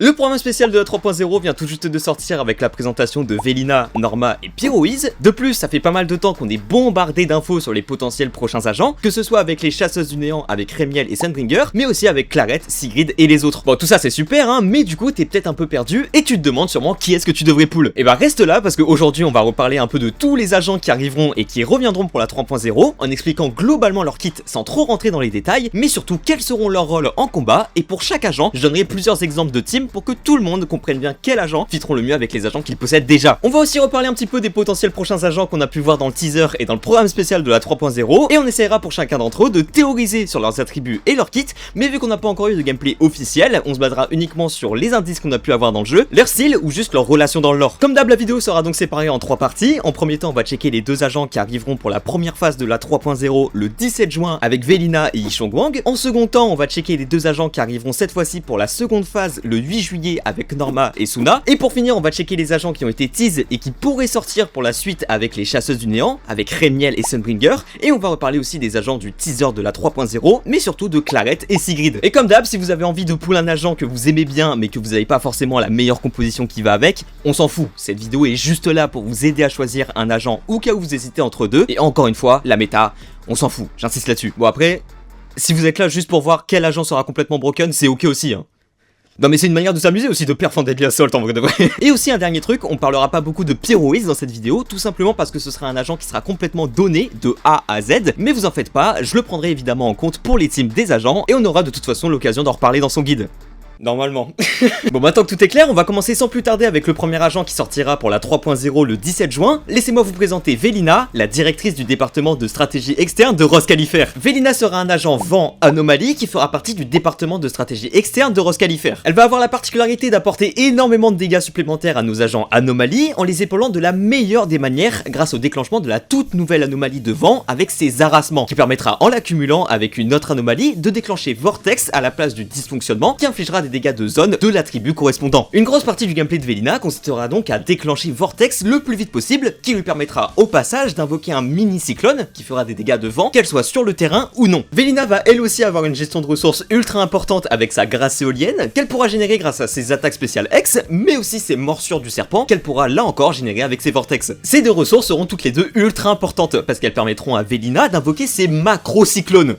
Le programme spécial de la 3.0 vient tout juste de sortir avec la présentation de Velina, Norma et Pyroise. De plus, ça fait pas mal de temps qu'on est bombardé d'infos sur les potentiels prochains agents, que ce soit avec les chasseuses du néant avec Remiel et Sunbringer, mais aussi avec Claret, Sigrid et les autres. Bon, tout ça c'est super, hein, mais du coup t'es peut-être un peu perdu et tu te demandes sûrement qui est-ce que tu devrais pull. Et bah reste là parce qu'aujourd'hui on va reparler un peu de tous les agents qui arriveront et qui reviendront pour la 3.0, en expliquant globalement leur kit sans trop rentrer dans les détails, mais surtout quels seront leurs rôles en combat, et pour chaque agent, je donnerai plusieurs exemples de teams pour que tout le monde comprenne bien quels agents fitteront le mieux avec les agents qu'ils possèdent déjà. On va aussi reparler un petit peu des potentiels prochains agents qu'on a pu voir dans le teaser et dans le programme spécial de la 3.0, et on essaiera pour chacun d'entre eux de théoriser sur leurs attributs et leurs kits, mais vu qu'on n'a pas encore eu de gameplay officiel, on se basera uniquement sur les indices qu'on a pu avoir dans le jeu, leur style ou juste leur relation dans le lore. Comme d'hab, la vidéo sera donc séparée en 3 parties. En premier temps, on va checker les deux agents qui arriveront pour la première phase de la 3.0 le 17 juin avec Velina et Yishongwang. En second temps, on va checker les deux agents qui arriveront cette fois-ci pour la seconde phase le 8 juillet avec Norma et Suna. Et pour finir, on va checker les agents qui ont été teased et qui pourraient sortir pour la suite avec les chasseuses du néant, avec Remiel et Sunbringer. Et on va reparler aussi des agents du teaser de la 3.0, mais surtout de Claret et Sigrid. Et comme d'hab, si vous avez envie de pull un agent que vous aimez bien, mais que vous n'avez pas forcément la meilleure composition qui va avec, on s'en fout. Cette vidéo est juste là pour vous aider à choisir un agent au cas où vous hésitez entre deux. Et encore une fois, la méta, on s'en fout. J'insiste là-dessus. Bon après, si vous êtes là juste pour voir quel agent sera complètement broken, c'est ok aussi, hein. Non mais c'est une manière de s'amuser aussi de perf en Deadly Assault en vrai de vrai. Et aussi un dernier truc, on parlera pas beaucoup de Pyroise dans cette vidéo, tout simplement parce que ce sera un agent qui sera complètement donné de A à Z, mais vous en faites pas, je le prendrai évidemment en compte pour les teams des agents, et on aura de toute façon l'occasion d'en reparler dans son guide. Normalement. Bon, maintenant que tout est clair, on va commencer sans plus tarder avec le premier agent qui sortira pour la 3.0 le 17 juin. Laissez-moi vous présenter Velina, la directrice du département de stratégie externe de Roscalifer. Velina sera un agent vent anomalie qui fera partie du département de stratégie externe de Roscalifer. Elle va avoir la particularité d'apporter énormément de dégâts supplémentaires à nos agents anomalies en les épaulant de la meilleure des manières grâce au déclenchement de la toute nouvelle anomalie de vent avec ses harassements, qui permettra en l'accumulant avec une autre anomalie de déclencher Vortex à la place du dysfonctionnement qui infligera des dégâts de zone de l'attribut correspondant. Une grosse partie du gameplay de Velina consistera donc à déclencher Vortex le plus vite possible, qui lui permettra au passage d'invoquer un mini cyclone qui fera des dégâts de vent, qu'elle soit sur le terrain ou non. Velina va elle aussi avoir une gestion de ressources ultra importante avec sa grâce éolienne, qu'elle pourra générer grâce à ses attaques spéciales X, mais aussi ses morsures du serpent, qu'elle pourra là encore générer avec ses Vortex. Ces deux ressources seront toutes les deux ultra importantes, parce qu'elles permettront à Velina d'invoquer ses macro-cyclones.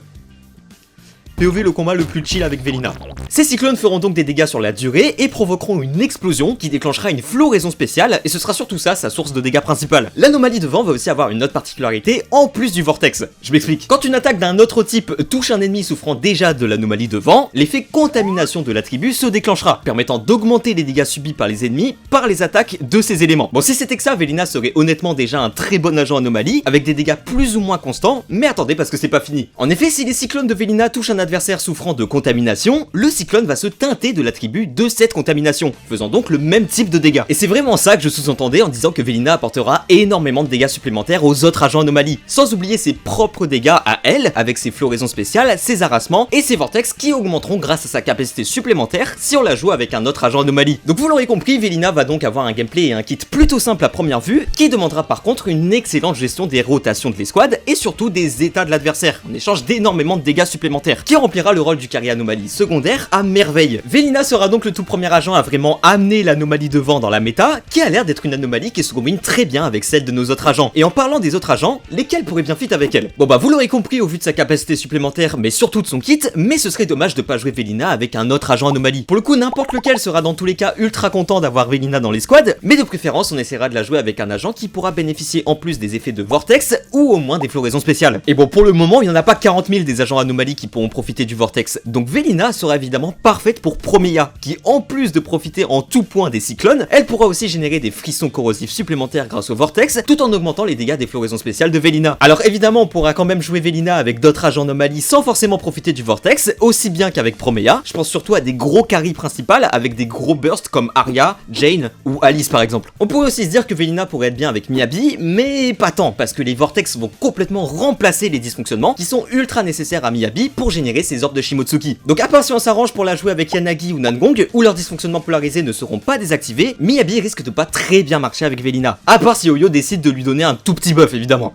POV le combat le plus chill avec Velina. Ces cyclones feront donc des dégâts sur la durée et provoqueront une explosion qui déclenchera une floraison spéciale, et ce sera surtout ça sa source de dégâts principale. L'anomalie de vent va aussi avoir une autre particularité en plus du vortex. Je m'explique. Quand une attaque d'un autre type touche un ennemi souffrant déjà de l'anomalie de vent, l'effet contamination de l'attribut se déclenchera, permettant d'augmenter les dégâts subis par les ennemis par les attaques de ces éléments. Bon, si c'était que ça, Velina serait honnêtement déjà un très bon agent anomalie, avec des dégâts plus ou moins constants, mais attendez parce que c'est pas fini. En effet, si les cyclones de Velina touchent un adversaire souffrant de contamination, le cyclone va se teinter de l'attribut de cette contamination, faisant donc le même type de dégâts. Et c'est vraiment ça que je sous-entendais en disant que Velina apportera énormément de dégâts supplémentaires aux autres agents anomalies, sans oublier ses propres dégâts à elle, avec ses floraisons spéciales, ses harassements et ses vortex qui augmenteront grâce à sa capacité supplémentaire si on la joue avec un autre agent anomalie. Donc vous l'aurez compris, Velina va donc avoir un gameplay et un kit plutôt simple à première vue, qui demandera par contre une excellente gestion des rotations de l'escouade et surtout des états de l'adversaire, en échange d'énormément de dégâts supplémentaires, qui remplira le rôle du carry anomalie secondaire à merveille. Velina sera donc le tout premier agent à vraiment amener l'anomalie de vent dans la méta, qui a l'air d'être une anomalie qui se combine très bien avec celle de nos autres agents. Et en parlant des autres agents, lesquels pourraient bien fit avec elle? Bon bah vous l'aurez compris au vu de sa capacité supplémentaire, mais surtout de son kit, mais ce serait dommage de pas jouer Velina avec un autre agent anomalie. Pour le coup, n'importe lequel sera dans tous les cas ultra content d'avoir Velina dans les squads, mais de préférence on essaiera de la jouer avec un agent qui pourra bénéficier en plus des effets de Vortex, ou au moins des floraisons spéciales. Et bon, pour le moment, il n'y en a pas 40 000 des agents anomalies qui pourront profiter du Vortex, donc Velina sera évidemment parfaite pour Proméa, qui en plus de profiter en tout point des cyclones, elle pourra aussi générer des frissons corrosifs supplémentaires grâce au Vortex, tout en augmentant les dégâts des floraisons spéciales de Velina. Alors évidemment, on pourra quand même jouer Velina avec d'autres agents anomalies sans forcément profiter du Vortex, aussi bien qu'avec Proméa. Je pense surtout à des gros carries principales avec des gros bursts comme Arya, Jane ou Alice par exemple. On pourrait aussi se dire que Velina pourrait être bien avec Miyabi, mais pas tant, parce que les Vortex vont complètement remplacer les dysfonctionnements qui sont ultra nécessaires à Miyabi pour générer ses orbes de Shimotsuki. Donc à part si on s'arrange pour la jouer avec Yanagi ou Nangong, où leurs dysfonctionnements polarisés ne seront pas désactivés, Miyabi risque de pas très bien marcher avec Velina. À part si Oyo décide de lui donner un tout petit buff évidemment.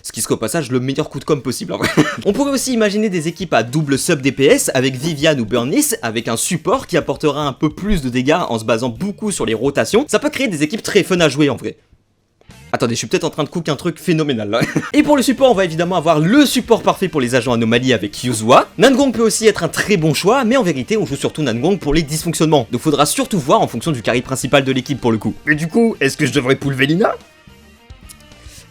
ce qui serait au passage le meilleur coup de com' possible en vrai. On pourrait aussi imaginer des équipes à double sub DPS avec Vivian ou Burnice, avec un support qui apportera un peu plus de dégâts en se basant beaucoup sur les rotations. Ça peut créer des équipes très fun à jouer en vrai. Attendez, je suis peut-être en train de cook un truc phénoménal là. Et pour le support, on va évidemment avoir le support parfait pour les agents anomalies avec Yuzua. Nangong peut aussi être un très bon choix, mais en vérité, on joue surtout Nangong pour les dysfonctionnements. Donc faudra surtout voir en fonction du carry principal de l'équipe pour le coup. Mais du coup, est-ce que je devrais pull Velina?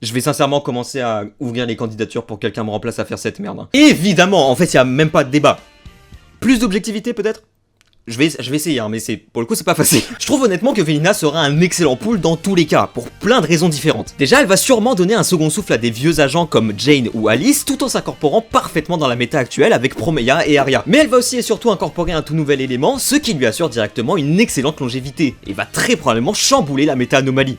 Je vais sincèrement commencer à ouvrir les candidatures pour que quelqu'un me remplace à faire cette merde. Hein. Évidemment, en fait, il y a même pas de débat. Plus d'objectivité peut-être? Je vais essayer, hein, mais pour le coup c'est pas facile. Je trouve honnêtement que Velina sera un excellent pool dans tous les cas, pour plein de raisons différentes. Déjà, elle va sûrement donner un second souffle à des vieux agents comme Jane ou Alice, tout en s'incorporant parfaitement dans la méta actuelle avec Promeya et Arya. Mais elle va aussi et surtout incorporer un tout nouvel élément, ce qui lui assure directement une excellente longévité, et va très probablement chambouler la méta anomalie.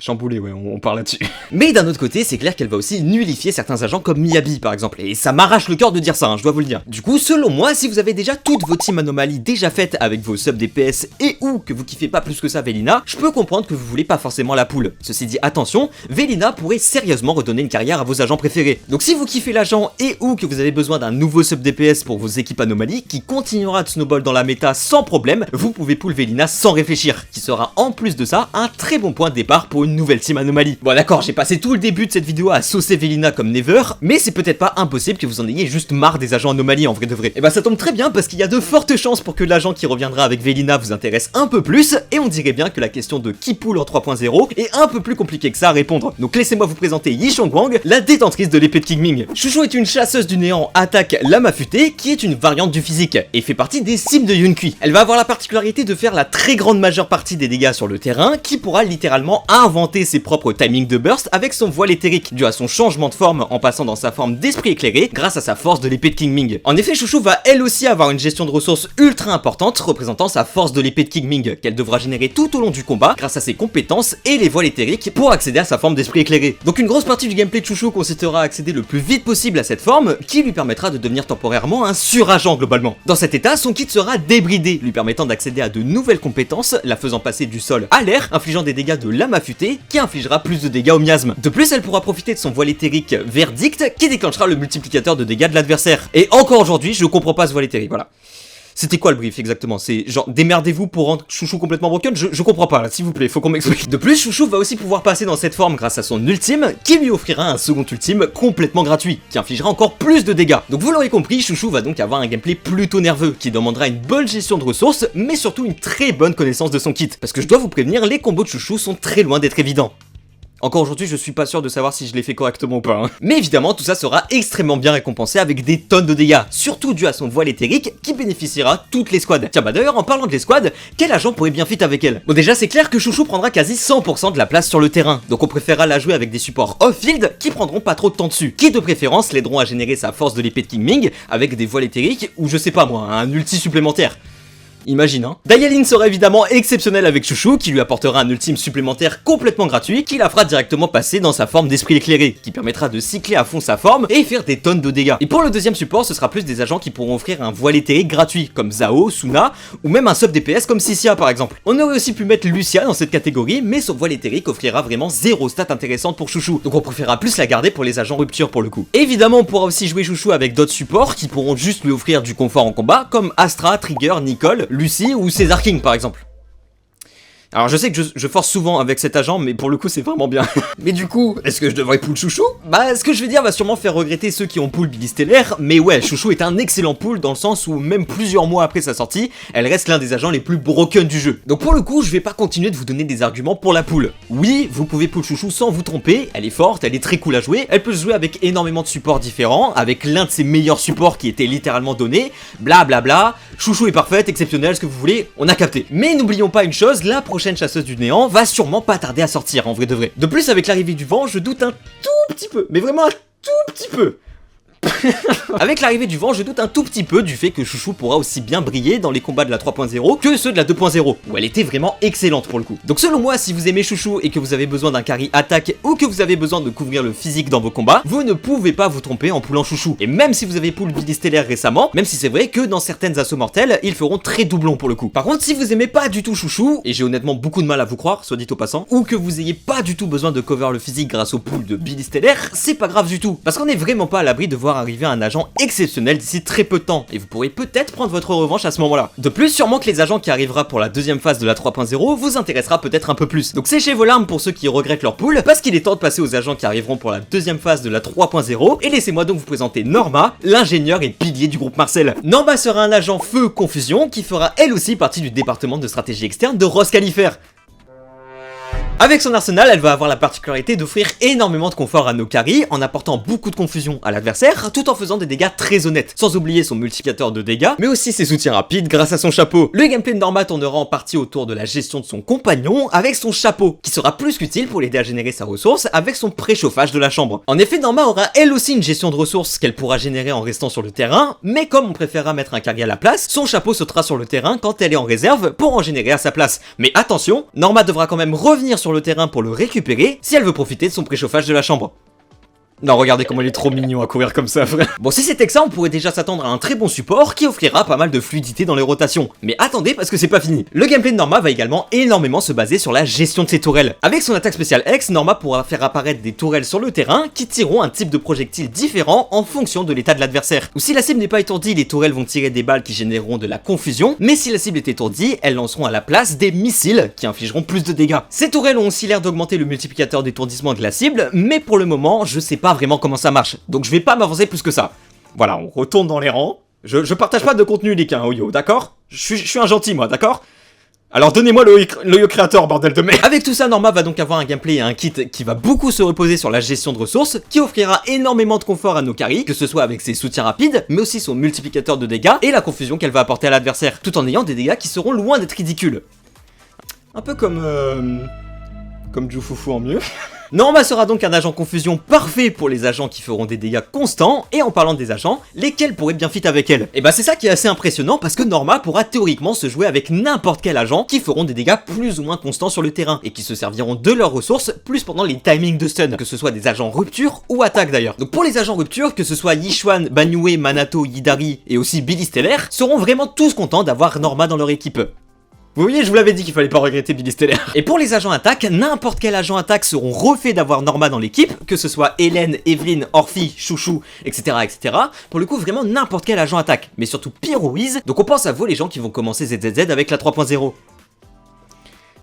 Chamboulé, ouais, on parle là-dessus. Mais d'un autre côté, c'est clair qu'elle va aussi nullifier certains agents comme Miyabi par exemple, et ça m'arrache le cœur de dire ça, hein, je dois vous le dire. Du coup, selon moi, si vous avez déjà toutes vos teams anomalies déjà faites avec vos subs DPS et ou que vous kiffez pas plus que ça Velina, je peux comprendre que vous voulez pas forcément la pool. Ceci dit, attention, Velina pourrait sérieusement redonner une carrière à vos agents préférés. Donc si vous kiffez l'agent et ou que vous avez besoin d'un nouveau sub DPS pour vos équipes anomalies qui continuera de snowball dans la méta sans problème, vous pouvez pool Velina sans réfléchir, qui sera en plus de ça un très bon point de départ pour une nouvelle team anomalie. Bon d'accord, j'ai passé tout le début de cette vidéo à saucer Velina comme never, mais c'est peut-être pas impossible que vous en ayez juste marre des agents anomalies en vrai de vrai. Et bah ça tombe très bien parce qu'il y a de fortes chances pour que l'agent qui reviendra avec Velina vous intéresse un peu plus, et on dirait bien que la question de qui pool en 3.0 est un peu plus compliquée que ça à répondre. Donc laissez-moi vous présenter Yi Chongguang, la détentrice de l'épée de King Ming. Chouchou est une chasseuse du néant attaque lame affûtée qui est une variante du physique et fait partie des cibles de Yunkui. Elle va avoir la particularité de faire la très grande majeure partie des dégâts sur le terrain, qui pourra littéralement inventer ses propres timings de burst avec son voile éthérique, dû à son changement de forme en passant dans sa forme d'esprit éclairé grâce à sa force de l'épée de King Ming. En effet, Chouchou va elle aussi avoir une gestion de ressources ultra importante représentant sa force de l'épée de King Ming, qu'elle devra générer tout au long du combat grâce à ses compétences et les voiles éthériques pour accéder à sa forme d'esprit éclairé. Donc une grosse partie du gameplay de Chouchou consistera à accéder le plus vite possible à cette forme, qui lui permettra de devenir temporairement un suragent globalement. Dans cet état, son kit sera débridé, lui permettant d'accéder à de nouvelles compétences, la faisant passer du sol à l'air, infligeant des dégâts de lame affûtée, qui infligera plus de dégâts au miasme. De plus, elle pourra profiter de son voile éthérique Verdict, qui déclenchera le multiplicateur de dégâts de l'adversaire. Et encore aujourd'hui, je comprends pas ce voile éthérique, voilà. C'était quoi le brief exactement? C'est genre démerdez-vous pour rendre Chouchou complètement broken? Je comprends pas là, s'il vous plaît, faut qu'on m'explique. De plus, Chouchou va aussi pouvoir passer dans cette forme grâce à son ultime, qui lui offrira un second ultime complètement gratuit, qui infligera encore plus de dégâts. Donc vous l'aurez compris, Chouchou va donc avoir un gameplay plutôt nerveux, qui demandera une bonne gestion de ressources, mais surtout une très bonne connaissance de son kit. Parce que je dois vous prévenir, les combos de Chouchou sont très loin d'être évidents. Encore aujourd'hui, je suis pas sûr de savoir si je l'ai fait correctement ou pas. Hein. Mais évidemment, tout ça sera extrêmement bien récompensé avec des tonnes de dégâts, surtout dû à son voile éthérique qui bénéficiera toutes les squads. Tiens bah d'ailleurs, en parlant de les squads, quel agent pourrait bien fit avec elle? Bon déjà, c'est clair que Chouchou prendra quasi 100% de la place sur le terrain, donc on préférera la jouer avec des supports off-field qui prendront pas trop de temps dessus, qui de préférence l'aideront à générer sa force de l'épée de King Ming avec des voiles éthériques ou je sais pas moi, un ulti supplémentaire. Imagine, hein. Dialine sera évidemment exceptionnelle avec Chouchou, qui lui apportera un ultime supplémentaire complètement gratuit, qui la fera directement passer dans sa forme d'esprit éclairé, qui permettra de cycler à fond sa forme et faire des tonnes de dégâts. Et pour le deuxième support, ce sera plus des agents qui pourront offrir un voile éthérique gratuit, comme Zhao, Suna, ou même un sub DPS comme Sissia par exemple. On aurait aussi pu mettre Lucia dans cette catégorie, mais son voile éthérique offrira vraiment zéro stat intéressante pour Chouchou, donc on préférera plus la garder pour les agents rupture pour le coup. Évidemment, on pourra aussi jouer Chouchou avec d'autres supports qui pourront juste lui offrir du confort en combat, comme Astra, Trigger, Nicole, Lucie ou César King par exemple. Alors je sais que je force souvent avec cet agent, mais pour le coup c'est vraiment bien. Mais du coup, est-ce que je devrais pull Chouchou? Bah ce que je vais dire va sûrement faire regretter ceux qui ont pull Billy Stellaire, mais ouais, Chouchou est un excellent pull dans le sens où même plusieurs mois après sa sortie, elle reste l'un des agents les plus broken du jeu. Donc pour le coup, je vais pas continuer de vous donner des arguments pour la pull. Oui, vous pouvez pull Chouchou sans vous tromper, elle est forte, elle est très cool à jouer, elle peut se jouer avec énormément de supports différents, avec l'un de ses meilleurs supports qui était littéralement donné, blablabla, bla bla. Chouchou est parfaite, exceptionnelle, ce que vous voulez, on a capté. Mais n'oublions pas une chose, la prochaine chasseuse du néant va sûrement pas tarder à sortir en vrai de vrai. De plus, avec l'arrivée du vent, je doute un tout petit peu, mais vraiment un tout petit peu. Avec l'arrivée du vent, je doute un tout petit peu du fait que Chouchou pourra aussi bien briller dans les combats de la 3.0 que ceux de la 2.0, où elle était vraiment excellente pour le coup. Donc selon moi, si vous aimez Chouchou et que vous avez besoin d'un carry attaque ou que vous avez besoin de couvrir le physique dans vos combats, vous ne pouvez pas vous tromper en poulant Chouchou. Et même si vous avez pull Billy Stellaire récemment, même si c'est vrai que dans certaines assauts mortels, ils feront très doublon pour le coup. Par contre, si vous aimez pas du tout Chouchou, et j'ai honnêtement beaucoup de mal à vous croire, soit dit au passant, ou que vous ayez pas du tout besoin de cover le physique grâce au pull de Billy Stellaire, c'est pas grave du tout. Parce qu'on est vraiment pas à l'abri de voir arriver un agent exceptionnel d'ici très peu de temps, et vous pourrez peut-être prendre votre revanche à ce moment-là. De plus, sûrement que les agents qui arrivera pour la deuxième phase de la 3.0 vous intéressera peut-être un peu plus. Donc séchez vos larmes pour ceux qui regrettent leur pool, parce qu'il est temps de passer aux agents qui arriveront pour la deuxième phase de la 3.0, et laissez-moi donc vous présenter Norma, l'ingénieur et pilier du groupe Marcel. Norma sera un agent feu confusion qui fera elle aussi partie du département de stratégie externe de Ross Califer. Avec son arsenal, elle va avoir la particularité d'offrir énormément de confort à nos carries en apportant beaucoup de confusion à l'adversaire tout en faisant des dégâts très honnêtes, sans oublier son multiplicateur de dégâts, mais aussi ses soutiens rapides grâce à son chapeau. Le gameplay de Norma tournera en partie autour de la gestion de son compagnon avec son chapeau, qui sera plus qu'utile pour l'aider à générer sa ressource avec son préchauffage de la chambre. En effet, Norma aura elle aussi une gestion de ressources qu'elle pourra générer en restant sur le terrain, mais comme on préférera mettre un carry à la place, son chapeau sautera sur le terrain quand elle est en réserve pour en générer à sa place. Mais attention, Norma devra quand même revenir sur le terrain pour le récupérer si elle veut profiter de son préchauffage de la chambre. Non, regardez comment il est trop mignon à courir comme ça, frère. Bon, si c'était que ça, on pourrait déjà s'attendre à un très bon support qui offrira pas mal de fluidité dans les rotations. Mais attendez, parce que c'est pas fini. Le gameplay de Norma va également énormément se baser sur la gestion de ses tourelles. Avec son attaque spéciale X, Norma pourra faire apparaître des tourelles sur le terrain qui tireront un type de projectile différent en fonction de l'état de l'adversaire. Ou si la cible n'est pas étourdie, les tourelles vont tirer des balles qui généreront de la confusion, mais si la cible est étourdie, elles lanceront à la place des missiles qui infligeront plus de dégâts. Ces tourelles ont aussi l'air d'augmenter le multiplicateur d'étourdissement de la cible, mais pour le moment, je sais pas vraiment comment ça marche, donc je vais pas m'avancer plus que ça. Voilà, on retourne dans les rangs. Je partage pas de contenu leak, hein, Oyo, d'accord? Je suis un gentil, moi, d'accord? Alors donnez-moi l'Oyo créateur, bordel de merde. Avec tout ça, Norma va donc avoir un gameplay et un kit qui va beaucoup se reposer sur la gestion de ressources, qui offrira énormément de confort à nos carries, que ce soit avec ses soutiens rapides, mais aussi son multiplicateur de dégâts et la confusion qu'elle va apporter à l'adversaire, tout en ayant des dégâts qui seront loin d'être ridicules. Un peu comme Jufufu en mieux. Norma sera donc un agent confusion parfait pour les agents qui feront des dégâts constants, et en parlant des agents, lesquels pourraient bien fit avec elle. Et bah c'est ça qui est assez impressionnant parce que Norma pourra théoriquement se jouer avec n'importe quel agent qui feront des dégâts plus ou moins constants sur le terrain, et qui se serviront de leurs ressources plus pendant les timings de stun, que ce soit des agents rupture ou attaque d'ailleurs. Donc pour les agents rupture, que ce soit Yixuan, Banyue, Manato, Yidari et aussi Billy Stellaire, seront vraiment tous contents d'avoir Norma dans leur équipe. Vous voyez, je vous l'avais dit qu'il fallait pas regretter Billy Stellaire. Et pour les agents attaque, n'importe quel agent attaque seront refaits d'avoir Norma dans l'équipe, que ce soit Hélène, Evelyn, Orphy, Chouchou, etc., etc. Pour le coup, vraiment n'importe quel agent attaque, mais surtout Pyroise. Donc on pense à vous les gens qui vont commencer ZZZ avec la 3.0.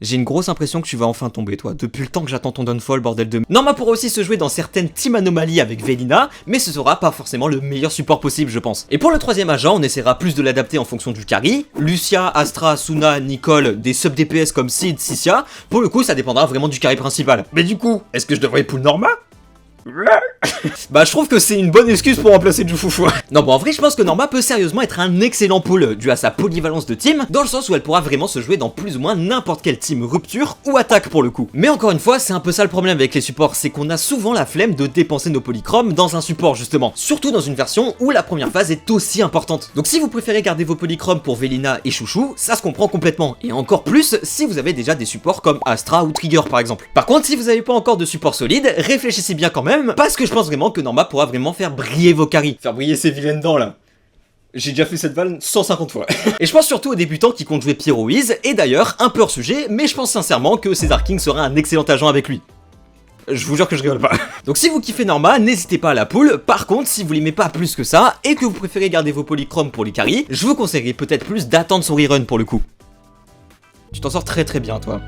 J'ai une grosse impression que tu vas enfin tomber, toi, depuis le temps que j'attends ton downfall, bordel de... Norma pourra aussi se jouer dans certaines team anomalies avec Velina, mais ce sera pas forcément le meilleur support possible, je pense. Et pour le troisième agent, on essaiera plus de l'adapter en fonction du carry. Lucia, Astra, Suna, Nicole, des sub-DPS comme Sid, Sissia, pour le coup, ça dépendra vraiment du carry principal. Mais du coup, est-ce que je devrais pull Norma? Bah je trouve que c'est une bonne excuse pour remplacer Jufufu. Non bon en vrai je pense que Norma peut sérieusement être un excellent pull dû à sa polyvalence de team, dans le sens où elle pourra vraiment se jouer dans plus ou moins n'importe quelle team rupture ou attaque pour le coup. Mais encore une fois c'est un peu ça le problème avec les supports, c'est qu'on a souvent la flemme de dépenser nos polychromes dans un support justement, surtout dans une version où la première phase est aussi importante. Donc si vous préférez garder vos polychromes pour Velina et Chouchou, ça se comprend complètement, et encore plus si vous avez déjà des supports comme Astra ou Trigger par exemple. Par contre si vous n'avez pas encore de support solide, réfléchissez bien quand même, parce que je pense vraiment que Norma pourra vraiment faire briller vos carries. Faire briller ses vilaines dents là. J'ai déjà fait cette vanne 150 fois. Et je pense surtout aux débutants qui comptent jouer Pyroise, et d'ailleurs, un peu hors sujet, mais je pense sincèrement que César King sera un excellent agent avec lui. Je vous jure que je rigole pas. Donc si vous kiffez Norma, n'hésitez pas à la pull. Par contre, si vous l'aimez pas plus que ça, et que vous préférez garder vos polychromes pour les carries, je vous conseillerais peut-être plus d'attendre son rerun pour le coup. Tu t'en sors très bien toi.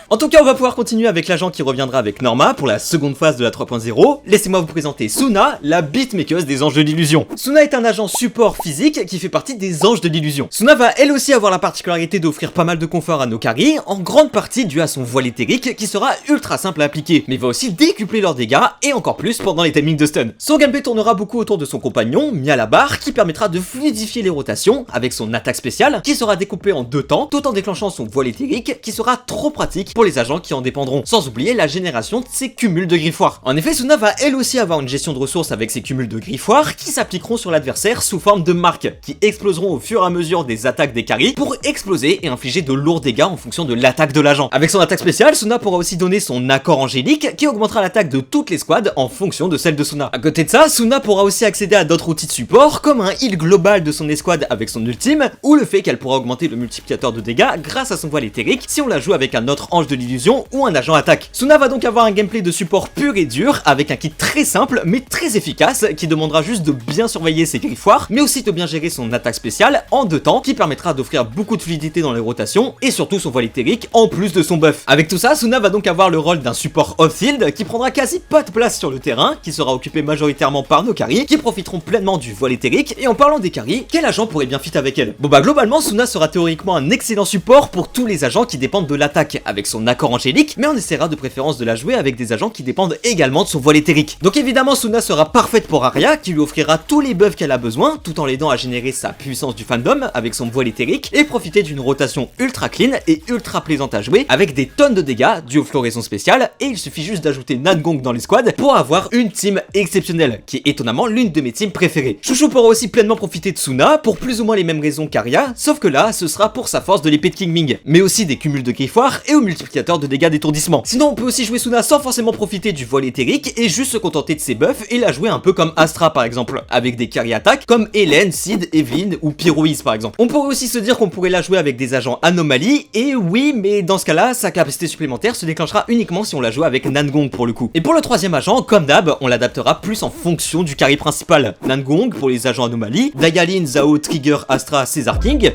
En tout cas, on va pouvoir continuer avec l'agent qui reviendra avec Norma pour la seconde phase de la 3.0. Laissez-moi vous présenter Suna, la beatmakeuse des anges de l'illusion. Suna est un agent support physique qui fait partie des anges de l'illusion. Suna va elle aussi avoir la particularité d'offrir pas mal de confort à nos carries, en grande partie dû à son voile éthérique qui sera ultra simple à appliquer, mais va aussi décupler leurs dégâts et encore plus pendant les timings de stun. Son gameplay tournera beaucoup autour de son compagnon, Mialabar, qui permettra de fluidifier les rotations avec son attaque spéciale qui sera découpée en deux temps, tout en déclenchant son voile éthérique qui sera trop pratique pour les agents qui en dépendront, sans oublier la génération de ses cumuls de griffoirs. En effet, Suna va elle aussi avoir une gestion de ressources avec ses cumuls de griffoirs qui s'appliqueront sur l'adversaire sous forme de marques, qui exploseront au fur et à mesure des attaques des carries pour exploser et infliger de lourds dégâts en fonction de l'attaque de l'agent. Avec son attaque spéciale, Suna pourra aussi donner son accord angélique qui augmentera l'attaque de toutes les squads en fonction de celle de Suna. À côté de ça, Suna pourra aussi accéder à d'autres outils de support comme un heal global de son escouade avec son ultime ou le fait qu'elle pourra augmenter le multiplicateur de dégâts grâce à son voile éthérique si on la joue avec un autre ange de l'illusion ou un agent attaque. Suna va donc avoir un gameplay de support pur et dur avec un kit très simple mais très efficace qui demandera juste de bien surveiller ses griffoirs mais aussi de bien gérer son attaque spéciale en 2 temps qui permettra d'offrir beaucoup de fluidité dans les rotations et surtout son voile éthérique en plus de son buff. Avec tout ça, Suna va donc avoir le rôle d'un support off-field qui prendra quasi pas de place sur le terrain, qui sera occupé majoritairement par nos carries qui profiteront pleinement du voile éthérique. Et en parlant des carries, quel agent pourrait bien fit avec elle? Bon bah globalement Suna sera théoriquement un excellent support pour tous les agents qui dépendent de l'attaque avec son accord angélique, mais on essaiera de préférence de la jouer avec des agents qui dépendent également de son voile éthérique. Donc évidemment Suna sera parfaite pour Arya qui lui offrira tous les buffs qu'elle a besoin tout en l'aidant à générer sa puissance du fandom avec son voile éthérique et profiter d'une rotation ultra clean et ultra plaisante à jouer avec des tonnes de dégâts dus aux floraisons spéciales, et il suffit juste d'ajouter Nangong dans les squads pour avoir une team exceptionnelle qui est étonnamment l'une de mes teams préférées. Chouchou pourra aussi pleinement profiter de Suna pour plus ou moins les mêmes raisons qu'Arya, sauf que là ce sera pour sa force de l'épée de King Ming, mais aussi des cumuls de griffoirs et au multiplicateur de dégâts d'étourdissement. Sinon on peut aussi jouer Suna sans forcément profiter du voile éthérique et juste se contenter de ses buffs et la jouer un peu comme Astra par exemple, avec des carry attaques comme Hélène, Sid, Evelyn ou Pyroïse par exemple. On pourrait aussi se dire qu'on pourrait la jouer avec des agents anomalies, et oui mais dans ce cas là sa capacité supplémentaire se déclenchera uniquement si on la joue avec Nangong pour le coup. Et pour le troisième agent, comme d'hab, on l'adaptera plus en fonction du carry principal. Nangong pour les agents anomalies, Dialyn, Zhao, Trigger, Astra, César King.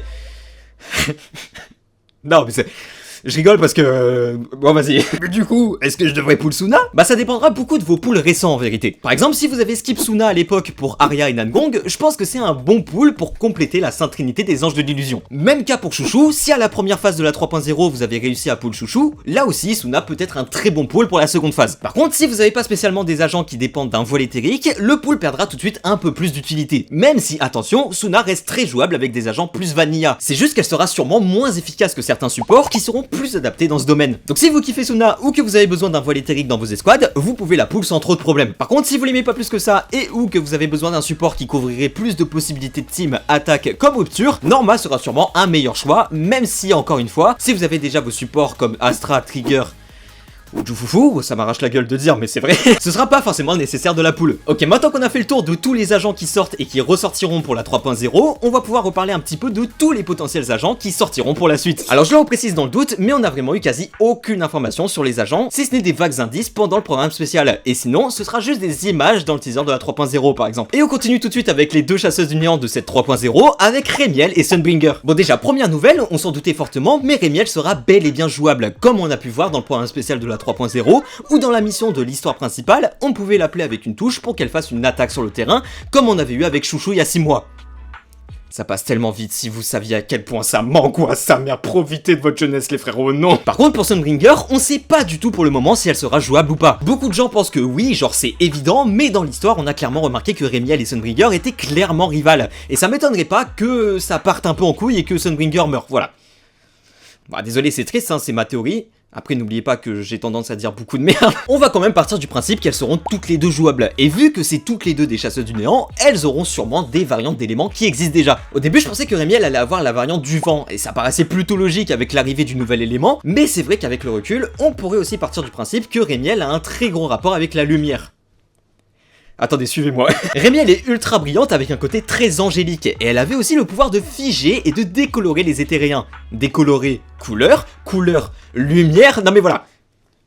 Non mais c'est... Je rigole parce que... Bon vas-y. Mais du coup, est-ce que je devrais pull Suna? Bah ça dépendra beaucoup de vos pulls récents en vérité. Par exemple, si vous avez skip Suna à l'époque pour Arya et Nangong, je pense que c'est un bon pull pour compléter la sainte trinité des anges de l'illusion. Même cas pour Chouchou, si à la première phase de la 3.0 vous avez réussi à pull Chouchou, là aussi Suna peut être un très bon pull pour la seconde phase. Par contre, si vous n'avez pas spécialement des agents qui dépendent d'un voile éthérique, le pull perdra tout de suite un peu plus d'utilité. Même si, attention, Suna reste très jouable avec des agents plus vanilla. C'est juste qu'elle sera sûrement moins efficace que certains supports qui seront plus adaptés dans ce domaine. Donc si vous kiffez Suna ou que vous avez besoin d'un voile éthérique dans vos escouades, vous pouvez la pull sans trop de problèmes. Par contre, si vous l'aimez pas plus que ça et ou que vous avez besoin d'un support qui couvrirait plus de possibilités de team, attaque comme rupture, Norma sera sûrement un meilleur choix, même si encore une fois, si vous avez déjà vos supports comme Astra, Trigger ou Jufufu, ça m'arrache la gueule de dire mais c'est vrai, ce sera pas forcément nécessaire de la poule. Ok, maintenant qu'on a fait le tour de tous les agents qui sortent et qui ressortiront pour la 3.0, on va pouvoir reparler un petit peu de tous les potentiels agents qui sortiront pour la suite. Alors je le reprécise dans le doute, mais on a vraiment eu quasi aucune information sur les agents, si ce n'est des vagues indices pendant le programme spécial, et sinon ce sera juste des images dans le teaser de la 3.0 par exemple. Et on continue tout de suite avec les deux chasseuses du néant de cette 3.0 avec Remiel et Sunbringer. Bon déjà, première nouvelle, on s'en doutait fortement, mais Remiel sera bel et bien jouable, comme on a pu voir dans le programme spécial de la 3.0, ou dans la mission de l'histoire principale, on pouvait l'appeler avec une touche pour qu'elle fasse une attaque sur le terrain, comme on avait eu avec Chouchou il y a 6 mois. Ça passe tellement vite, si vous saviez à quel point ça manque ou à sa mère, profitez de votre jeunesse les frérots, non. Par contre pour Sunbringer, on sait pas du tout pour le moment si elle sera jouable ou pas. Beaucoup de gens pensent que oui, genre c'est évident, mais dans l'histoire on a clairement remarqué que Remiel et Sunbringer étaient clairement rivales, et ça m'étonnerait pas que ça parte un peu en couille et que Sunbringer meure, voilà. Bah désolé c'est triste, hein, c'est ma théorie. Après n'oubliez pas que j'ai tendance à dire beaucoup de merde. On va quand même partir du principe qu'elles seront toutes les deux jouables. Et vu que c'est toutes les deux des chasseuses du néant, elles auront sûrement des variantes d'éléments qui existent déjà. Au début je pensais que Remiel allait avoir la variante du vent, et ça paraissait plutôt logique avec l'arrivée du nouvel élément, mais c'est vrai qu'avec le recul, on pourrait aussi partir du principe que Remiel a un très gros rapport avec la lumière. Attendez, suivez-moi. Remiel est ultra brillante avec un côté très angélique, et elle avait aussi le pouvoir de figer et de décolorer les éthériens. Décolorer couleur, couleur lumière, non mais voilà.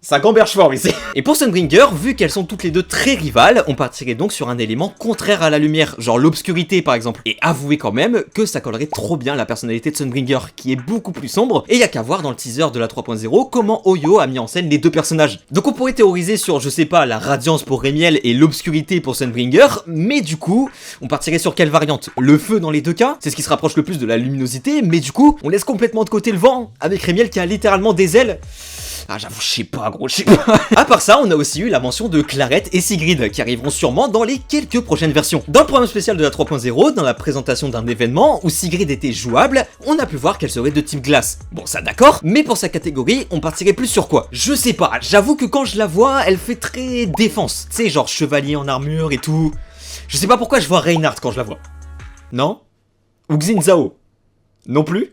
Ça gamberge fort ici. Et pour Sunbringer, vu qu'elles sont toutes les deux très rivales, on partirait donc sur un élément contraire à la lumière, genre l'obscurité par exemple. Et avouez quand même que ça collerait trop bien la personnalité de Sunbringer, qui est beaucoup plus sombre, et y a qu'à voir dans le teaser de la 3.0 comment Oyo a mis en scène les deux personnages. Donc on pourrait théoriser sur, je sais pas, la radiance pour Remiel et l'obscurité pour Sunbringer, mais du coup, on partirait sur quelle variante? Le feu dans les deux cas, c'est ce qui se rapproche le plus de la luminosité, mais du coup, on laisse complètement de côté le vent, avec Remiel qui a littéralement des ailes. Ah j'avoue, je sais pas gros, je sais pas. À part ça, on a aussi eu la mention de Claret et Sigrid, qui arriveront sûrement dans les quelques prochaines versions. Dans le programme spécial de la 3.0, dans la présentation d'un événement où Sigrid était jouable, on a pu voir qu'elle serait de type glace. Bon ça d'accord, mais pour sa catégorie, on partirait plus sur quoi? Je sais pas, j'avoue que quand je la vois, elle fait très défense. Tu sais, genre chevalier en armure et tout. Je sais pas pourquoi je vois Reinhardt quand je la vois. Non? Ou Xin Zhao? Non plus?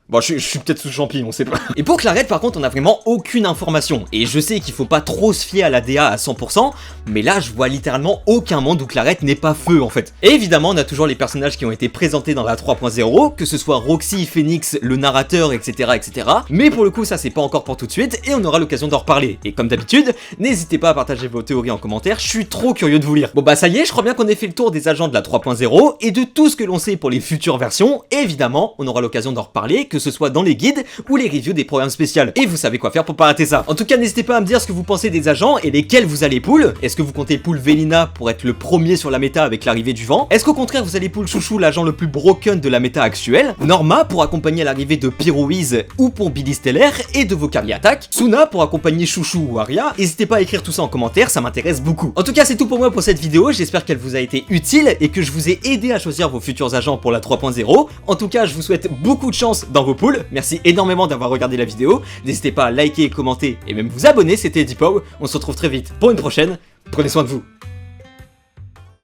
Bon, je suis peut-être sous champi, on sait pas. Et pour Claret, par contre, on a vraiment aucune information. Et je sais qu'il faut pas trop se fier à la DA à 100%, mais là, je vois littéralement aucun monde où Claret n'est pas feu, en fait. Et évidemment, on a toujours les personnages qui ont été présentés dans la 3.0, que ce soit Roxy, Phoenix, le narrateur, etc., etc. Mais pour le coup, ça, c'est pas encore pour tout de suite, et on aura l'occasion d'en reparler. Et comme d'habitude, n'hésitez pas à partager vos théories en commentaire, je suis trop curieux de vous lire. Bon bah ça y est, je crois bien qu'on ait fait le tour des agents de la 3.0, et de tout ce que l'on sait pour les futures versions, et évidemment, on aura l'occasion d'en reparler, que ce soit dans les guides ou les reviews des programmes spéciaux. Et vous savez quoi faire pour pas rater ça. En tout cas, n'hésitez pas à me dire ce que vous pensez des agents et lesquels vous allez pull. Est-ce que vous comptez pull Velina pour être le premier sur la méta avec l'arrivée du vent? Est-ce qu'au contraire vous allez pull Chouchou, l'agent le plus broken de la méta actuelle? Norma pour accompagner l'arrivée de Pyroise ou pour Billy Stellaire et de Vocari Attack? Suna pour accompagner Chouchou ou Arya? N'hésitez pas à écrire tout ça en commentaire, ça m'intéresse beaucoup. En tout cas, c'est tout pour moi pour cette vidéo, j'espère qu'elle vous a été utile et que je vous ai aidé à choisir vos futurs agents pour la 3.0. En tout cas, je vous souhaite beaucoup de chance dans vos pulls. Merci énormément d'avoir regardé la vidéo. N'hésitez pas à liker, commenter et même vous abonner. C'était Deepow. On se retrouve très vite pour une prochaine. Prenez soin de vous.